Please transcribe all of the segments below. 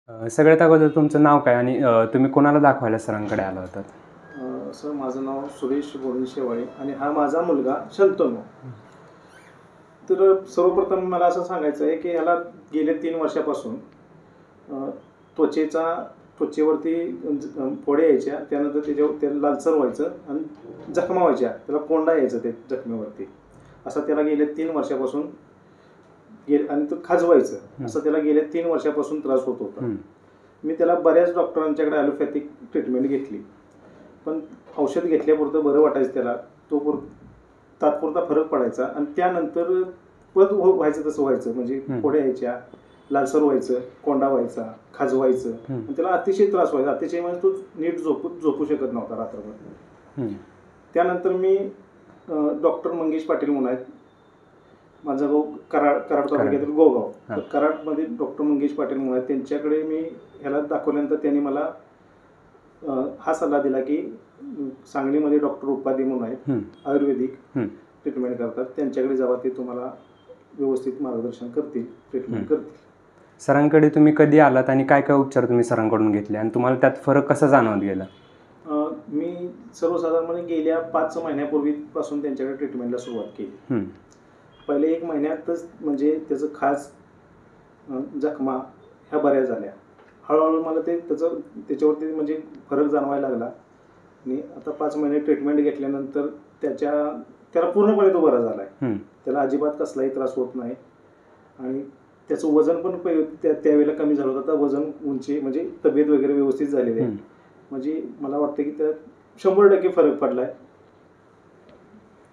सगळ्यात अगोदर तुमचं नाव काय आणि तुम्ही कोणाला दाखवायला सरांकडे आला होतात? सर माझं नाव सुरेश गोविंद शेवाळे आणि हा माझा मुलगा शंतनू. तर सर्वप्रथम मला असं सांगायचं आहे की ह्याला गेल्या 3 वर्षापासून त्वचेवरती फोड्या यायच्या, त्यानंतर त्याला लालसर व्हायचं आणि जखमा व्हायच्या, त्याला कोंडा यायचा ते जखमेवरती. असं त्याला गेल्या 3 वर्षापासून आणि तो खाजवायचं, असं त्याला गेल्या 3 वर्षापासून त्रास होत होता. मी त्याला बऱ्याच डॉक्टरांच्याकडे ॲलोपॅथिक ट्रीटमेंट घेतली, पण औषध घेतल्यापुरतं बरं वाटायचं त्याला, तो तात्पुरता फरक पडायचा आणि त्यानंतर परत व्हायचं तसं व्हायचं, म्हणजे फोड्या यायच्या, लालसर व्हायचं, कोंडा व्हायचा, खाजवायचं आणि त्याला अतिशय त्रास व्हायचा. अतिशय म्हणजे तो नीट झोपू शकत नव्हता रात्रभर. त्यानंतर मी डॉक्टर मंगेश पाटील म्हणून आहेत, माझा गाव कराड तालुक्यातील गोगाव, तर कराडमध्ये डॉक्टर मंगेश पाटील म्हणून आहेत, त्यांच्याकडे मी ह्याला दाखवल्यानंतर त्यांनी मला हा सल्ला दिला की सांगलीमध्ये डॉक्टर उपाधी म्हणून आहेत, आयुर्वेदिक ट्रीटमेंट करतात, त्यांच्याकडे जावा, ते तुम्हाला व्यवस्थित मार्गदर्शन करतील, ट्रीटमेंट करतील. सरांकडे तुम्ही कधी आलात आणि काय काय उपचार तुम्ही सरांकडून घेतले आणि तुम्हाला त्यात फरक कसा जाणवत गेला? मी सर्वसाधारणपणे गेल्या 5 महिन्यापूर्वीपासून त्यांच्याकडे ट्रीटमेंटला सुरुवात केली. पहिले 1 महिन्यातच म्हणजे त्याचं खास जखमा ह्या बऱ्या झाल्या. हळूहळू मला त्याच्यावरती म्हणजे फरक जाणवायला लागला आणि आता 5 महिने ट्रीटमेंट घेतल्यानंतर त्याला पूर्णपणे तो बरा झाला आहे. त्याला अजिबात कसलाही त्रास होत नाही आणि त्याचं वजन पण त्यावेळेला कमी झालं होतं. आता वजन, उंची म्हणजे तब्येत वगैरे व्यवस्थित झालेली आहे. म्हणजे मला वाटतं की त्यात 100% फरक पडला आहे.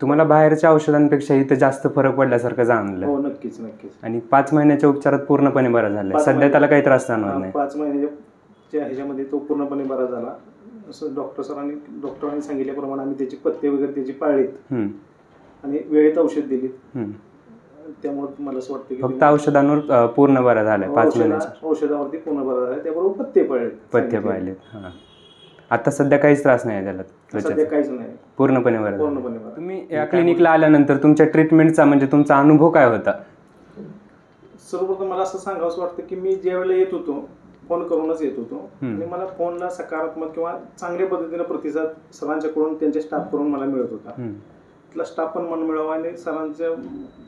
तुम्हाला बाहेरच्या औषधांपेक्षा इथे जास्त फरक पडल्यासारखं जाणवलं? हो, नक्कीच नक्कीच. आणि 5 महिन्याच्या उपचारात पूर्णपणे बरा झाला, सध्या त्याला काही त्रास जाणवत नाही? 5 महिन्याच्या ह्याच्यामध्ये तो पूर्णपणे बरा झाला, असं डॉक्टरांनी सांगितल्याप्रमाणे आम्ही त्याचे पथ्य वगैरे त्याची पाळलीत आणि वेळेत औषध दिलीत. त्यामुळे मला असं वाटतं की फक्त औषधांवर पूर्ण बरा झालाय. 5 महिन्याच्या औषधावरती पूर्ण बरा झाला, त्याबरोबर पथ्य पाळलेत. आता सध्या काहीच त्रास नाही त्याला? सध्या काहीच नाही, पूर्णपणे बरं. तुम्ही या क्लिनिकला आल्यानंतर तुमच्या ट्रीटमेंटचा म्हणजे तुमचा अनुभव काय होता? सर्वप्रथम मला असं सांगावंसं वाटतं की मी ज्या वेळेला येत होतो, फोन करूनच येत होतो आणि मला फोनला सकारात्मक किंवा चांगल्या पद्धतीने प्रतिसाद सरांच्याकडून, त्यांच्या स्टाफकडून मला मिळत होता. तिथला स्टाफ पण मन मिळावा आणि सरांच्या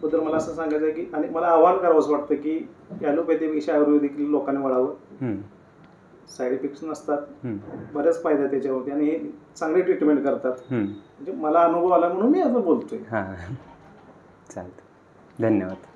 बद्दल मला असं सांगायचं आहे की, आणि मला आवाहन करावंसं वाटतं की ॲलोपॅथीपेक्षा आयुर्वेदिक लोकांनी वळावं. साईड इफेक्ट्स नसतात, बऱ्याच फायदा त्याच्यावरती आणि हे चांगले ट्रीटमेंट करतात. म्हणजे मला अनुभव आला म्हणून मी असं बोलतोय. चालतं, धन्यवाद.